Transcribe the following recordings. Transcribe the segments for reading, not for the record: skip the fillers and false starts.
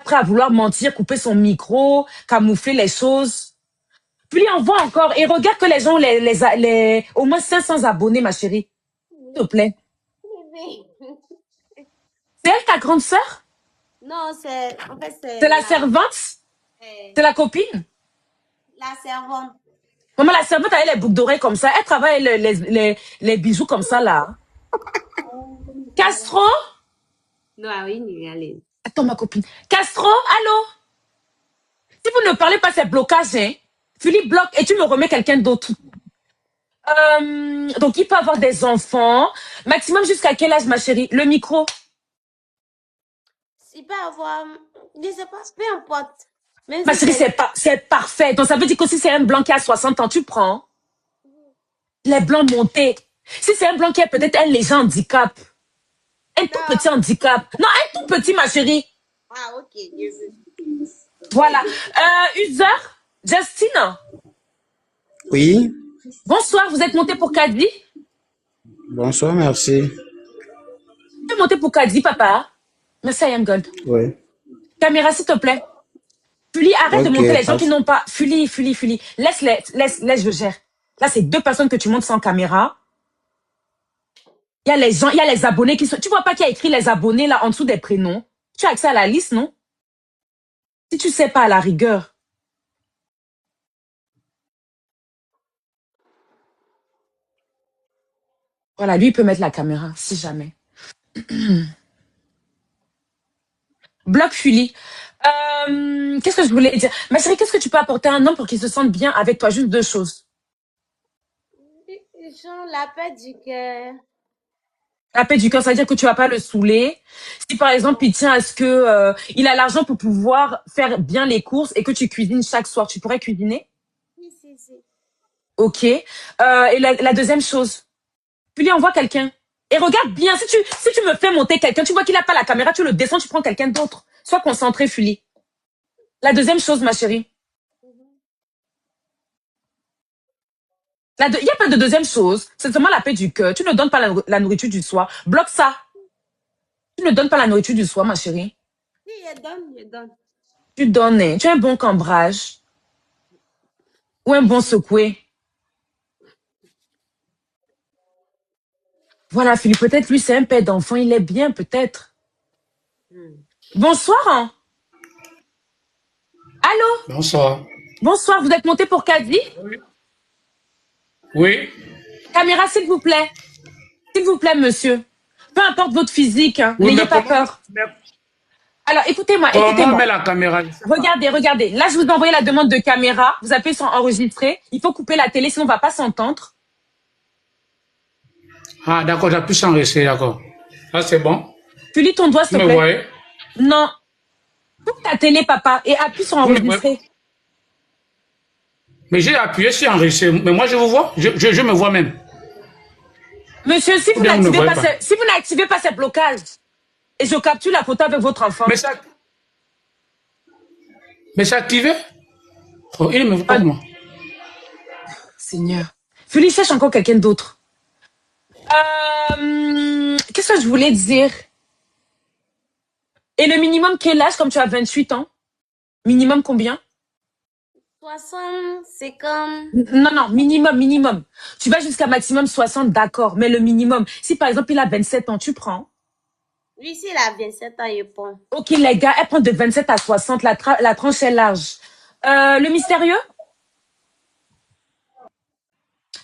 après à vouloir mentir, couper son micro, camoufler les choses. Puis il envoie encore. Et regarde que les gens ont au moins 500 abonnés, ma chérie. S'il te plaît. C'est elle ta grande sœur? Non, en fait, C'est la servante? C'est la copine? La servante. Maman, la servante a les boucles d'oreilles comme ça. Elle travaille les bijoux comme ça, là. Castro? Non, oui, allez. Attends, ma copine. Castro, allô? Si vous ne parlez pas, c'est blocage, hein. Philippe bloque et tu me remets quelqu'un d'autre. Donc, il peut avoir des enfants. Maximum jusqu'à quel âge, ma chérie? Le micro? Il peut avoir... Je sais pas, peu importe. Même Ma si chérie, c'est parfait. Donc, ça veut dire que si c'est un blanc qui a 60 ans, tu prends les blancs montés. Si c'est un blanc qui a peut-être un léger handicap, un tout petit handicap. Non, un tout petit, ma chérie. Ah, ok. Je veux. Voilà. User, Justine. Oui. Bonsoir, vous êtes monté pour Caddy? Bonsoir, merci. Tu es monté pour Caddy, papa? Merci, I am God. Oui. Caméra, s'il te plaît. Fuli, arrête de Ok, monter les gens passe. qui n'ont pas. Fuli. Laisse, je gère. Là, c'est 2 personnes que tu montes sans caméra. Il y a les gens, il y a les abonnés qui sont. Tu vois pas qui a écrit les abonnés là en dessous des prénoms? Tu as accès à la liste, non? Si tu sais pas, à la rigueur. Voilà, lui, il peut mettre la caméra, si jamais. Bloc Fuli. Qu'est-ce que je voulais dire? Ma chérie, qu'est-ce que tu peux apporter à un homme pour qu'il se sente bien avec toi? Juste 2 choses. Genre, la paix du cœur. La paix du cœur, ça veut dire que tu vas pas le saouler. Si par exemple il tient à ce que il a l'argent pour pouvoir faire bien les courses et que tu cuisines chaque soir, tu pourrais cuisiner? Si. Ok. Et la deuxième chose, tu lui envoies quelqu'un. Et regarde bien, si tu me fais monter quelqu'un, tu vois qu'il a pas la caméra, tu le descends, tu prends quelqu'un d'autre. Sois concentré, Fuli. La deuxième chose, ma chérie. Il n'y a pas de deuxième chose. C'est seulement la paix du cœur. Tu ne donnes pas la nourriture du soir. Bloque ça. Tu ne donnes pas la nourriture du soir, ma chérie. Si, je donne. Tu donnes. Hein. Tu as un bon cambrage. Ou un bon secoué. Voilà, Philippe, peut-être lui, c'est un père d'enfant. Il est bien, peut-être. Bonsoir. Hein. Allô? Bonsoir. Bonsoir, vous êtes monté pour Caddy? Oui. Caméra, s'il vous plaît. S'il vous plaît, monsieur. Peu importe votre physique, hein. Oui, N'ayez pas peur. Alors, écoutez-moi. Comment met la caméra? Regardez. Là, je vous ai envoyé la demande de caméra. Vous appuyez sur enregistrer. Il faut couper la télé, sinon on va pas s'entendre. Ah, d'accord, j'appuie sur enregistrer, d'accord. Là, c'est bon. Tu lis ton doigt, s'il te Vous me plaît. voyez? Non. Coupe ta télé, papa, et appuie sur enregistrer. Mais j'ai appuyé sur enregistrer. Mais moi, je vous vois. Je me vois même. Monsieur, si vous n'activez pas ces blocages, et je capture la photo avec votre enfant. Mais c'est activé? Oh, il ne me voit pas de moi. Seigneur. Philippe cherche encore quelqu'un d'autre. Qu'est-ce que je voulais dire? Et le minimum, quel âge, comme tu as 28 ans? Minimum combien? 60, c'est comme... Non, minimum. Tu vas jusqu'à maximum 60, d'accord. Mais le minimum, si par exemple il a 27 ans, tu prends? Lui, s'il a 27 ans, il prend. Ok, les gars, elle prend de 27 à 60. La tranche est large. Le mystérieux?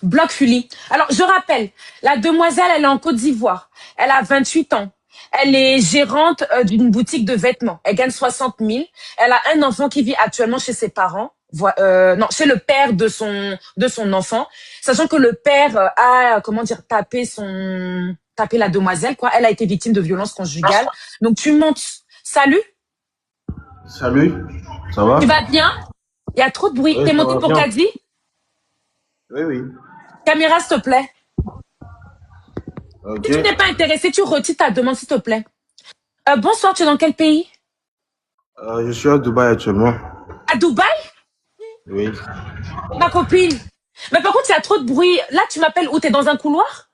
Bloc Fuli. Alors, je rappelle, la demoiselle, elle est en Côte d'Ivoire. Elle a 28 ans. Elle est gérante d'une boutique de vêtements. Elle gagne 60 000. Elle a un enfant qui vit actuellement chez ses parents. Non, chez le père de son enfant. Sachant que le père a, tapé la demoiselle, quoi. Elle a été victime de violences conjugales. Donc, tu montes. Salut. Salut. Ça va? Tu vas bien? Il y a trop de bruit. Oui, T'es ça monté va pour bien. Caddy? Oui. Caméra, s'il te plaît. Ok. Si tu n'es pas intéressé, tu retires ta demande, s'il te plaît. Bonsoir, tu es dans quel pays? Je suis à Dubaï actuellement. À Dubaï? Oui. Ma copine. Mais par contre, il y a trop de bruit. Là, tu m'appelles où? T'es dans un couloir?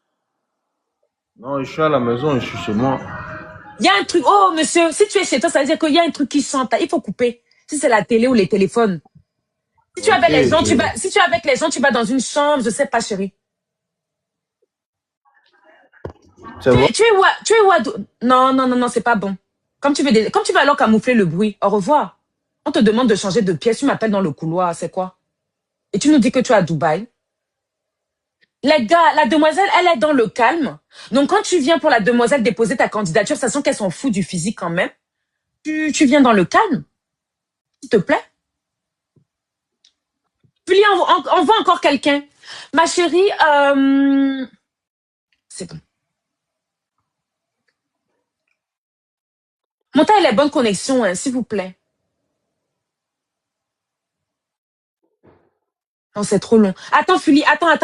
Non, je suis à la maison, je suis chez moi. Il y a un truc. Oh, monsieur, si tu es chez toi, ça veut dire qu'il y a un truc qui chante. Il faut couper. Si c'est la télé ou les téléphones. Si tu es Ok, avec les gens, je... si tu es avec les gens, tu vas dans une chambre, je sais pas, chérie. C'est bon? Tu es où Non, non, non, non, c'est pas bon. Comme tu veux alors camoufler le bruit. Au revoir. On te demande de changer de pièce. Tu m'appelles dans le couloir, c'est quoi? Et tu nous dis que tu es à Dubaï. Les gars, la demoiselle, elle est dans le calme. Donc, quand tu viens pour la demoiselle déposer ta candidature, sachant qu'elle s'en fout du physique quand même, tu viens dans le calme, s'il te plaît. Julie, on voit encore quelqu'un. Ma chérie, c'est bon. Montez les bonnes connexions, hein, s'il vous plaît. Non, c'est trop long. Attends, Julie, attends.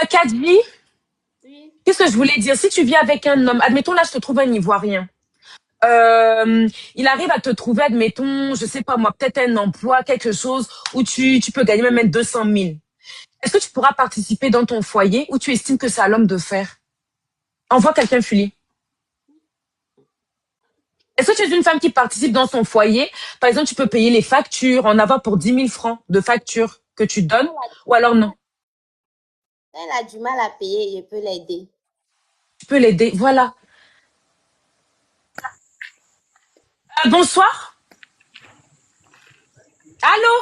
Kadji, Oui. qu'est-ce que je voulais dire? Si tu viens avec un homme, admettons là, je te trouve un Ivoirien. Il arrive à te trouver, admettons, je sais pas moi, peut-être un emploi, quelque chose où tu peux gagner même 200 000. Est-ce que tu pourras participer dans ton foyer ou tu estimes que c'est à l'homme de faire? Envoie quelqu'un, Julie. Est-ce que tu es une femme qui participe dans son foyer? Par exemple, tu peux payer les factures, en avoir pour 10 000 francs de factures que tu donnes, ou alors non. Elle a du mal à payer, je peux l'aider. Tu peux l'aider, voilà. Bonsoir. Allô?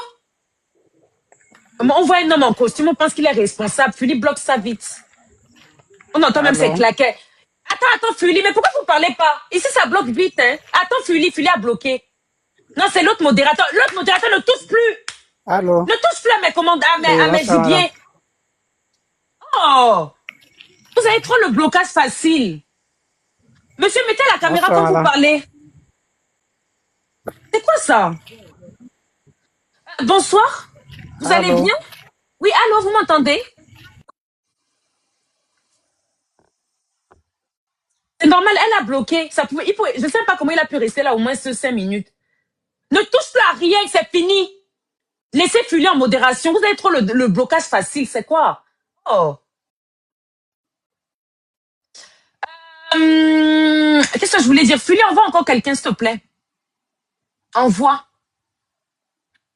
On voit un homme en costume, on pense qu'il est responsable. Philippe bloque ça vite. On entend même ses claquets. Attends, Philippe, mais pourquoi vous parlez pas? Ici, ça bloque vite, hein. Attends, Philippe a bloqué. Non, c'est l'autre modérateur. L'autre modérateur ne touche plus. Allô? Ne touche plus à mes commandes, à mes ça va, gibiers. Oh! Vous avez trop le blocage facile. Monsieur, mettez la caméra quand vous parlez. C'est quoi ça? Bonsoir. Vous allez bien? Oui, allô, vous m'entendez? C'est normal, elle a bloqué. Je ne sais pas comment il a pu rester là au moins 5 minutes. Ne touche plus à rien, c'est fini. Laissez filer en modération. Vous avez trop le blocage facile, c'est quoi? Oh. Qu'est-ce que je voulais dire? Fulie, envoie encore quelqu'un, s'il te plaît. Envoie.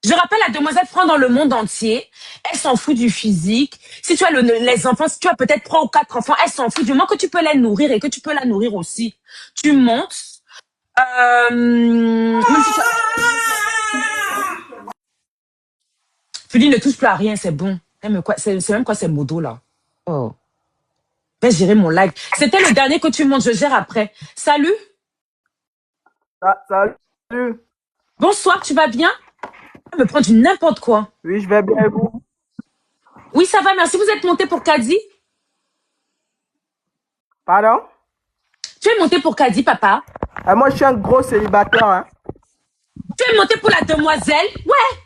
Je rappelle, la demoiselle prend dans le monde entier. Elle s'en fout du physique. Si tu as les enfants, si tu as peut-être 3 ou 4 enfants, elle s'en fout du moment que tu peux les nourrir et que tu peux la nourrir aussi. Tu montes. Même si Fulie ne touche plus à rien, c'est bon. C'est même quoi ces modos là? Oh. Je vais gérer mon live. C'était le dernier que tu montes, je gère après. Salut. Salut. Bonsoir, tu vas bien? Tu vas me prendre du n'importe quoi. Oui, je vais bien et vous? Oui, ça va, merci. Vous êtes monté pour Kadi? Pardon? Tu es monté pour Kadi, papa? Moi, je suis un gros célibataire. Hein. Tu es monté pour la demoiselle? Ouais.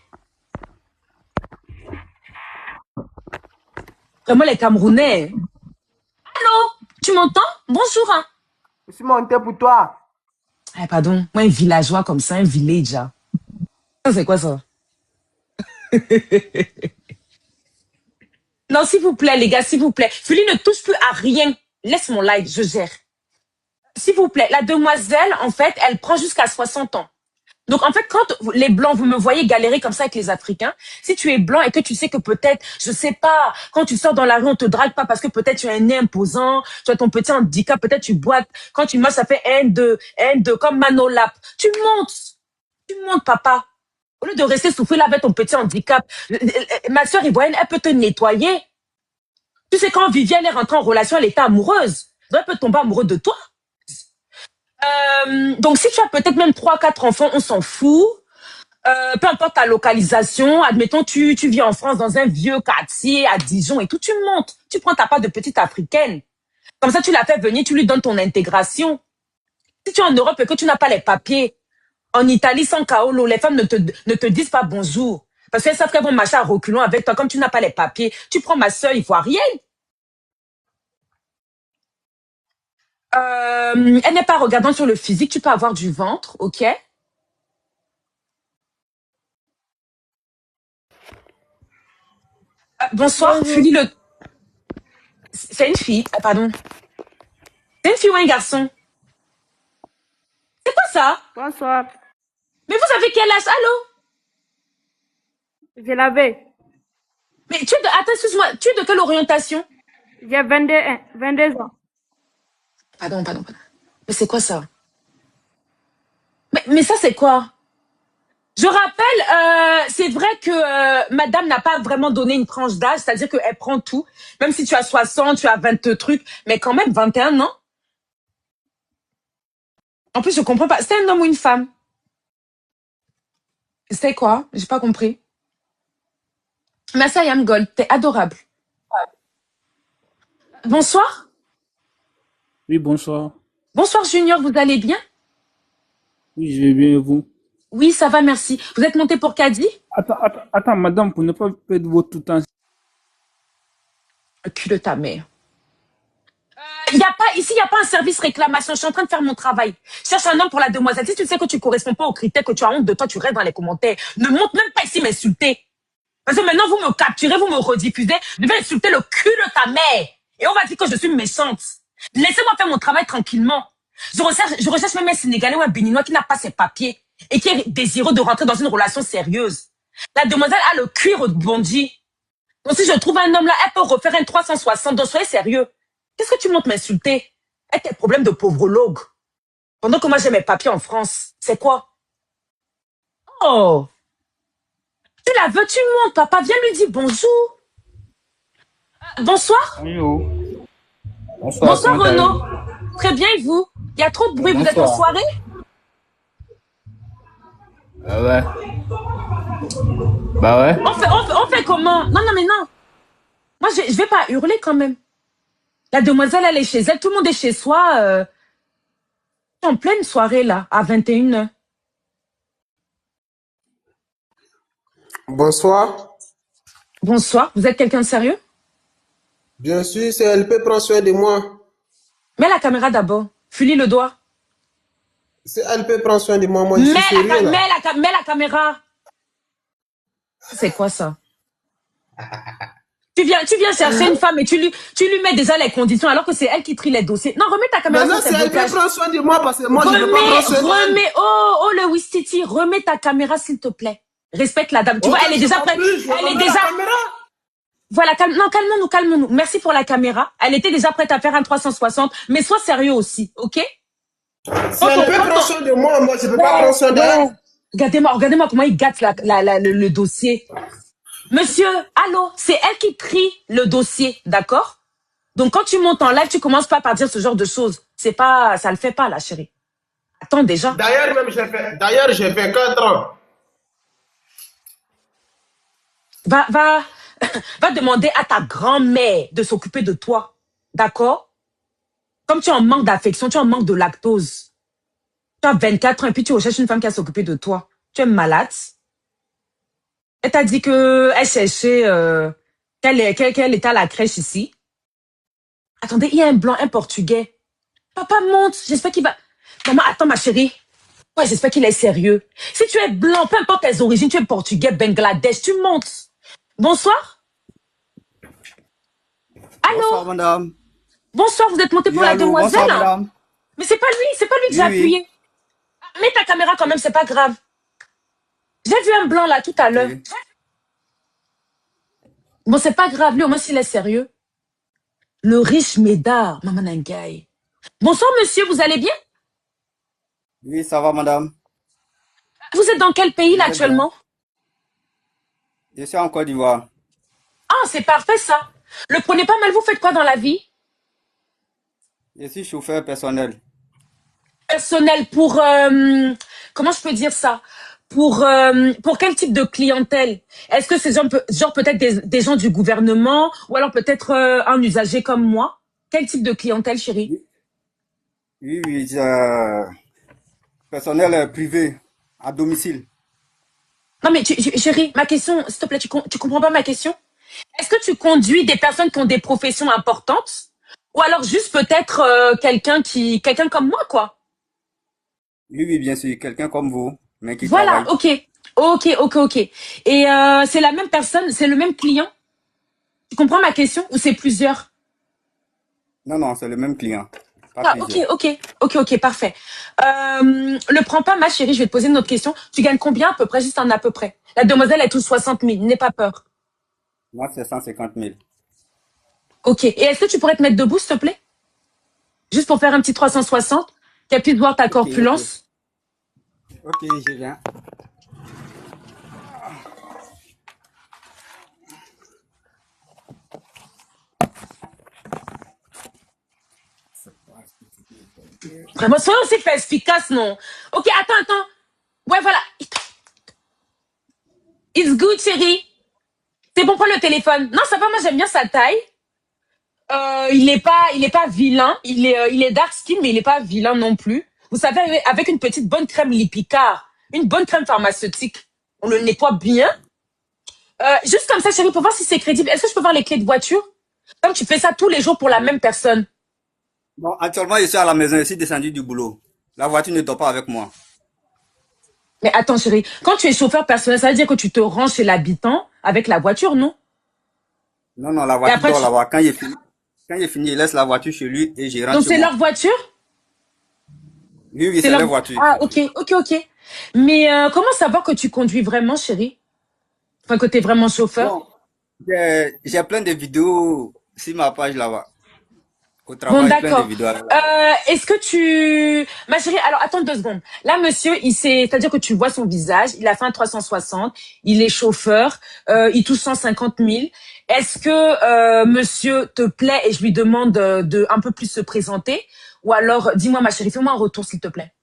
Vraiment, les Camerounais. Allô? Tu m'entends? Bonjour. Hein. Je suis monté pour toi. Eh, pardon. Moi, un villageois comme ça, un village. Ça, c'est quoi ça? Non, s'il vous plaît, les gars, s'il vous plaît. Julie ne touche plus à rien. Laisse mon like, je gère. S'il vous plaît, la demoiselle, en fait, elle prend jusqu'à 60 ans. Donc, en fait, quand les Blancs, vous me voyez galérer comme ça avec les Africains, si tu es blanc et que tu sais que peut-être, je sais pas, quand tu sors dans la rue, on te drague pas parce que peut-être tu as un nez imposant, tu as ton petit handicap, peut-être tu boites. Quand tu marches, ça fait un, deux, comme Manolap. Tu montes, papa. Au lieu de rester souffrir là avec ton petit handicap, ma soeur ivoirienne, elle peut te nettoyer. Tu sais, quand Viviane est rentrée en relation, elle était amoureuse. Donc, elle peut tomber amoureuse de toi. Donc, si tu as peut-être même 3, 4 enfants, on s'en fout. Peu importe ta localisation, admettons, tu vis en France dans un vieux quartier à Dijon et tout, tu montes. Tu prends ta part de petite africaine. Comme ça, tu la fais venir, tu lui donnes ton intégration. Si tu es en Europe et que tu n'as pas les papiers, en Italie, sans Kaolo, les femmes ne te disent pas bonjour. Parce qu'elles savent qu'elles vont marcher à reculons avec toi. Comme tu n'as pas les papiers, tu prends ma soeur ivoirienne. Elle n'est pas regardant sur le physique, tu peux avoir du ventre, ok? Bonsoir, Fulie le... C'est une fille, pardon. C'est une fille ou un garçon? quoi ça? Bonsoir. Mais vous avez quel âge? Allô? Je l'avais. Mais tu es de... Attends, excuse-moi, tu es de quelle orientation? J'ai 22 ans. Pardon. Mais c'est quoi ça? Mais ça, c'est quoi? Je rappelle, c'est vrai que madame n'a pas vraiment donné une tranche d'âge, c'est-à-dire qu'elle prend tout. Même si tu as 60, tu as 20 trucs, mais quand même 21 ans. En plus, je comprends pas. C'est un homme ou une femme? C'est quoi? J'ai pas compris. Massa Yamgol, t'es adorable. Bonsoir. Oui, bonsoir. Bonsoir Junior, vous allez bien? Oui, je vais bien et vous? Oui, ça va, merci. Vous êtes monté pour Caddy? Attends, madame, pour ne pas perdre votre temps. Cul de ta mère. Ici, il n'y a pas un service réclamation. Je suis en train de faire mon travail. Cherche un homme pour la demoiselle. Si tu sais que tu corresponds pas aux critères, que tu as honte de toi, tu restes dans les commentaires. Ne monte même pas ici m'insulter. Parce que maintenant, vous me capturez, vous me rediffusez. Je vais insulter le cul de ta mère. Et on va dire que je suis méchante. Laissez-moi faire mon travail tranquillement. Je recherche même un Sénégalais ou un Béninois qui n'a pas ses papiers et qui est désireux de rentrer dans une relation sérieuse. La demoiselle a le cuir rebondi. Donc si je trouve un homme là, elle peut refaire un 360. Donc soyez sérieux. Qu'est-ce que tu montes m'insulter? Avec tes problèmes de pauvrelogue. Pendant que moi j'ai mes papiers en France. C'est quoi? Oh! Tu la veux, tu montes, papa. Viens lui dire bonjour. Bonsoir. Oui, oh. Bonsoir comment Renaud. allez-vous? Très bien et vous? Il y a trop de bruit, vous êtes en Bonsoir. soirée? Bah ouais. Bah ouais. On fait comment? Non, mais non. Moi je vais pas hurler quand même. La demoiselle elle est chez elle, tout le monde est chez soi. En pleine soirée là, à 21h. Bonsoir. Bonsoir, vous êtes quelqu'un de sérieux? Bien sûr, c'est LP prend soin de moi. Mets la caméra d'abord. Fulis le doigt. C'est LP prend soin de moi. Moi, je suis sérieux là. Mets la caméra. C'est quoi ça? Tu viens chercher une femme et tu lui mets déjà les conditions alors que c'est elle qui trie les dossiers. Non, remets ta caméra Maintenant, sur c'est tes LP blocages. prend soin de moi parce que moi, je ne veux pas prendre soin d'elle. Oh, le Wistiti, remets ta caméra s'il te plaît. Respecte la dame. Tu vois, elle est déjà prête. Elle est déjà... Voilà, calmons-nous. Merci pour la caméra. Elle était déjà prête à faire un 360, mais sois sérieux aussi, ok? C'est LP prend soin de moi, moi, je ne peux pas prendre soin d'elle. Regardez-moi comment il gâte le dossier. Monsieur, allô, c'est elle qui trie le dossier, d'accord? Donc quand tu montes en live, tu commences pas par dire ce genre de choses. Ça le fait pas, la chérie. Attends déjà. D'ailleurs, j'ai fait 4 ans. Va demander à ta grand-mère de s'occuper de toi, d'accord? Comme tu es en manque d'affection, tu es en manque de lactose. Tu as 24 ans et puis tu recherches une femme qui va s'occuper de toi. Tu es malade. Elle t'a dit qu'elle cherchait qu'elle était à la crèche ici. Attendez, il y a un blanc, un portugais. Papa monte, j'espère qu'il va... Maman, attends ma chérie. Ouais, j'espère qu'il est sérieux. Si tu es blanc, peu importe tes origines, tu es portugais, Bangladesh, tu montes. Bonsoir. Allô? Bonsoir, madame. Bonsoir, vous êtes monté pour Oui, la allô, demoiselle? bonsoir, madame. Mais c'est pas lui que j'ai Oui. appuyé. Mets ta caméra quand même, c'est pas grave. J'ai vu un blanc là tout à l'heure. Oui. Bon, c'est pas grave, lui au moins s'il est sérieux. Le riche Médard, Maman Nangaï. Bonsoir monsieur, vous allez bien? Oui, ça va, madame. Vous êtes dans quel pays là Je vais bien. actuellement? Je suis en Côte d'Ivoire. Ah, c'est parfait ça. Le prenez pas mal, vous faites quoi dans la vie? Je suis chauffeur personnel. Personnel pour, comment je peux dire ça? Pour quel type de clientèle? Est-ce que c'est genre peut-être des gens du gouvernement ou alors peut-être un usager comme moi? Quel type de clientèle, chérie? Oui, personnel privé, à domicile. Non mais chérie, ma question, s'il te plaît, tu comprends pas ma question? Est-ce que tu conduis des personnes qui ont des professions importantes ou alors juste peut-être quelqu'un comme moi quoi? Oui, bien sûr, quelqu'un comme vous, mais qui Voilà, travaille. ok. Et c'est la même personne, c'est le même client? Tu comprends ma question ou c'est plusieurs? Non, c'est le même client. pas Ah, ok, plusieurs. ok, parfait. Le prends pas, ma chérie, je vais te poser une autre question. Tu gagnes combien à peu près, juste un à peu près? La demoiselle, elle touche 60 000, n'aie pas peur. Moi, c'est 150 000. Ok, et est-ce que tu pourrais te mettre debout, s'il te plaît? Juste pour faire un petit 360, qu'elle puisse voir ta Ok, ok. corpulence. Ok, je viens. Vraiment, soyons aussi efficace, non? Ok, attends. Ouais, voilà. It's good, chérie. C'est bon, prends le téléphone. Non, ça va, moi j'aime bien sa taille. Il est pas vilain. Il est dark skin, mais il est pas vilain non plus. Vous savez, avec une petite bonne crème Lipicard, une bonne crème pharmaceutique, on le nettoie bien. Juste comme ça, chérie, pour voir si c'est crédible. Est-ce que je peux voir les clés de voiture? Comme tu fais ça tous les jours pour la même personne. Bon, actuellement, je suis à la maison, je suis descendu du boulot. La voiture ne dort pas avec moi. Mais attends, chérie, quand tu es chauffeur personnel, ça veut dire que tu te ranges chez l'habitant avec la voiture, non? Non, non, la Et voiture après, dort là-bas. Quand j'ai fini, je laisse la voiture chez lui et je rentre donc chez c'est moi. leur voiture? Oui, oui, C'est c'est leur... leur voiture. Ah, ok. Mais comment savoir que tu conduis vraiment, chérie? Enfin, que t'es vraiment chauffeur? Bon, j'ai plein de vidéos sur ma page là-bas. Au Bon, travail, plein de d'accord. vidéos. Est-ce que tu... Ma chérie, alors attends 2 secondes. Là, monsieur, c'est-à-dire que tu vois son visage, il a fait un 360, il est chauffeur, il touche 150 000. Est-ce que monsieur te plaît et je lui demande de un peu plus se présenter? Ou alors, dis-moi ma chérie, fais-moi un retour s'il te plaît.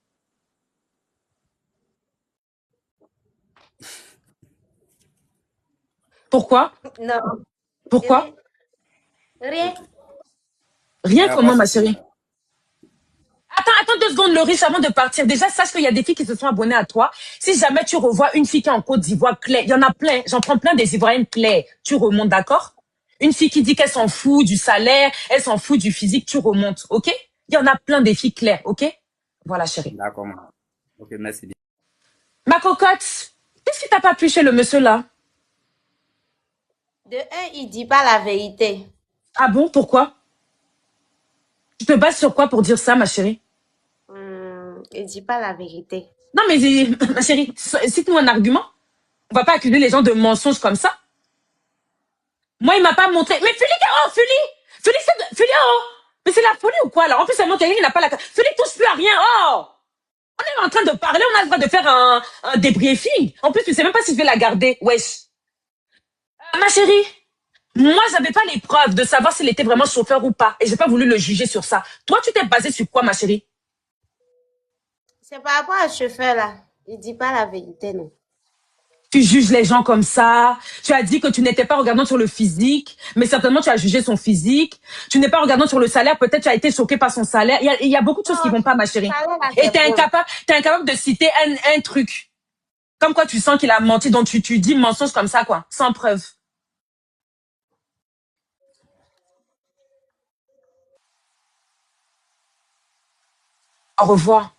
Pourquoi? Non, Pourquoi? rien. Rien. Il Rien n'y a pas comment de ma souci. chérie? Attends 2 secondes, le riche, avant de partir. Déjà, sache qu'il y a des filles qui se sont abonnées à toi. Si jamais tu revois une fille qui est en Côte d'Ivoire, Claire, il y en a plein. J'en prends plein des Ivoiriennes Claire. Tu remontes, d'accord? Une fille qui dit qu'elle s'en fout du salaire, elle s'en fout du physique, tu remontes, ok? Il y en a plein des filles claires, ok? Voilà, chérie. D'accord, maman. Ok, merci bien. Ma cocotte, qu'est-ce qui t'a pas plu chez le monsieur là? De un, il dit pas la vérité. Ah bon, pourquoi? Tu te bases sur quoi pour dire ça, ma chérie? Il dit pas la vérité. Non, mais ma chérie, cite-nous un argument. On va pas accuser les gens de mensonges comme ça. Moi, il m'a pas montré. Mais Philly, oh! Mais c'est la folie ou quoi, là? En plus, elle montre quelqu'un qui n'a pas la... Philly touche plus à rien, oh! On est en train de parler, on a le droit de faire un débriefing. En plus, tu sais même pas si je vais la garder, wesh. Ma chérie, moi, j'avais pas les preuves de savoir s'il était vraiment chauffeur ou pas. Et j'ai pas voulu le juger sur ça. Toi, tu t'es basé sur quoi, ma chérie? C'est par rapport à ce chauffeur là. Il dit pas la vérité, non. Tu juges les gens comme ça. Tu as dit que tu n'étais pas regardant sur le physique, mais certainement tu as jugé son physique. Tu n'es pas regardant sur le salaire, peut-être tu as été choqué par son salaire. Il y a beaucoup de choses qui Non, vont pas, ma chérie. ça a l'air là, Et c'est bon. t'es incapable de citer un truc. Comme quoi tu sens qu'il a menti, donc tu dis mensonge comme ça, quoi. Sans preuve. Au revoir.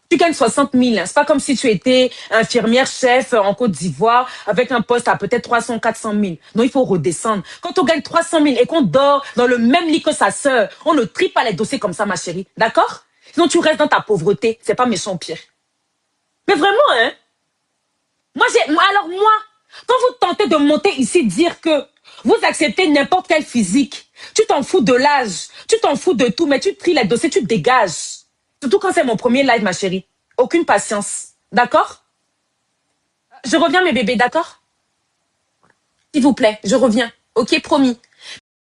Tu gagnes 60 000. C'est pas comme si tu étais infirmière chef en Côte d'Ivoire avec un poste à peut-être 300, 400 000. Non, il faut redescendre. Quand on gagne 300 000 et qu'on dort dans le même lit que sa sœur, on ne trie pas les dossiers comme ça, ma chérie. D'accord? Sinon, tu restes dans ta pauvreté. C'est pas méchant, pire. Mais vraiment, hein? Alors moi, quand vous tentez de monter ici, dire que vous acceptez n'importe quel physique, tu t'en fous de l'âge, tu t'en fous de tout, mais tu tries les dossiers, tu te dégages. Surtout quand c'est mon premier live, ma chérie. Aucune patience. D'accord? Je reviens, mes bébés, d'accord? S'il vous plaît, je reviens. Ok, promis.